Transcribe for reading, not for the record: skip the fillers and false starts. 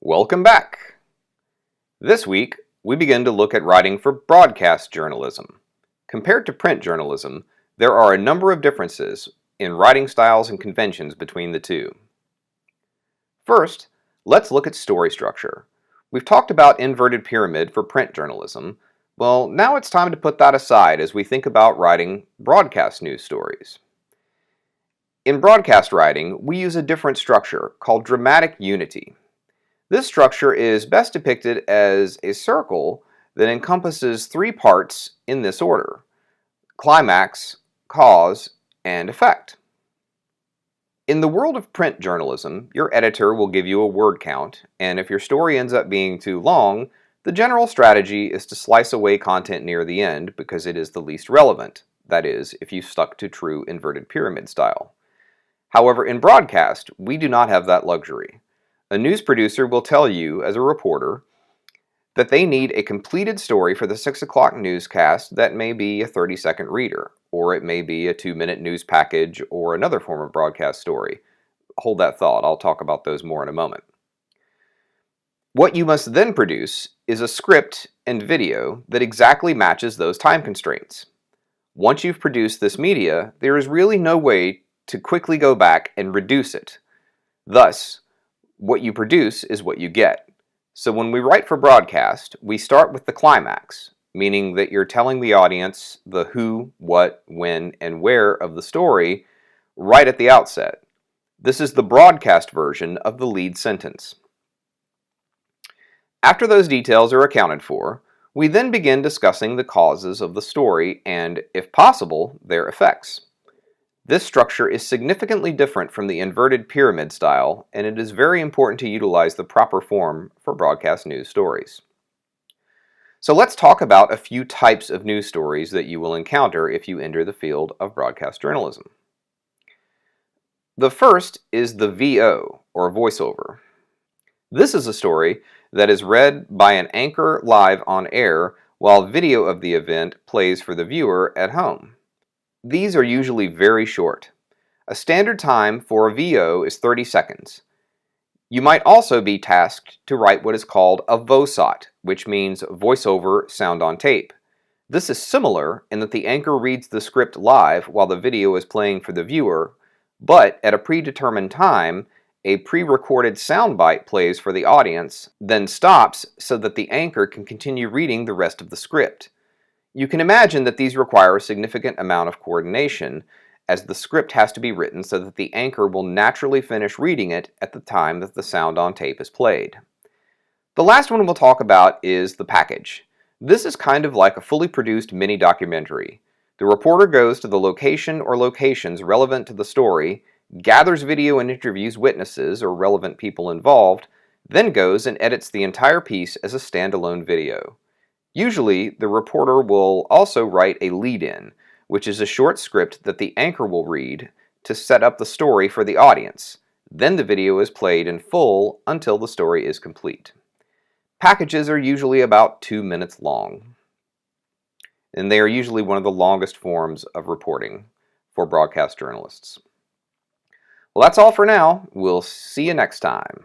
Welcome back! This week, we begin to look at writing for broadcast journalism. Compared to print journalism, there are a number of differences in writing styles and conventions between the two. First, let's look at story structure. We've talked about inverted pyramid for print journalism. Well, now it's time to put that aside as we think about writing broadcast news stories. In broadcast writing, we use a different structure called dramatic unity. This structure is best depicted as a circle that encompasses three parts in this order: climax, cause, and effect. In the world of print journalism, your editor will give you a word count, and if your story ends up being too long, the general strategy is to slice away content near the end because it is the least relevant. That is, if you stuck to true inverted pyramid style. However, in broadcast, we do not have that luxury. A news producer will tell you, as a reporter, that they need a completed story for the 6 o'clock newscast that may be a 30-second reader, or it may be a 2-minute news package or another form of broadcast story. Hold that thought, I'll talk about those more in a moment. What you must then produce is a script and video that exactly matches those time constraints. Once you've produced this media, there is really no way to quickly go back and reduce it. Thus, what you produce is what you get. So when we write for broadcast, we start with the climax, meaning that you're telling the audience the who, what, when, and where of the story right at the outset. This is the broadcast version of the lead sentence. After those details are accounted for, we then begin discussing the causes of the story and, if possible, their effects. This structure is significantly different from the inverted pyramid style, and it is very important to utilize the proper form for broadcast news stories. So let's talk about a few types of news stories that you will encounter if you enter the field of broadcast journalism. The first is the VO, or voiceover. This is a story that is read by an anchor live on air while video of the event plays for the viewer at home. These are usually very short. A standard time for a VO is 30 seconds. You might also be tasked to write what is called a VOSOT, which means voiceover sound on tape. This is similar in that the anchor reads the script live while the video is playing for the viewer, but at a predetermined time, a pre-recorded soundbite plays for the audience, then stops so that the anchor can continue reading the rest of the script. You can imagine that these require a significant amount of coordination, as the script has to be written so that the anchor will naturally finish reading it at the time that the sound on tape is played. The last one we'll talk about is the package. This is kind of like a fully produced mini documentary. The reporter goes to the location or locations relevant to the story, gathers video and interviews witnesses or relevant people involved, then goes and edits the entire piece as a standalone video. Usually, the reporter will also write a lead-in, which is a short script that the anchor will read to set up the story for the audience. Then the video is played in full until the story is complete. Packages are usually about 2 minutes long, and they are usually one of the longest forms of reporting for broadcast journalists. Well, that's all for now. We'll see you next time.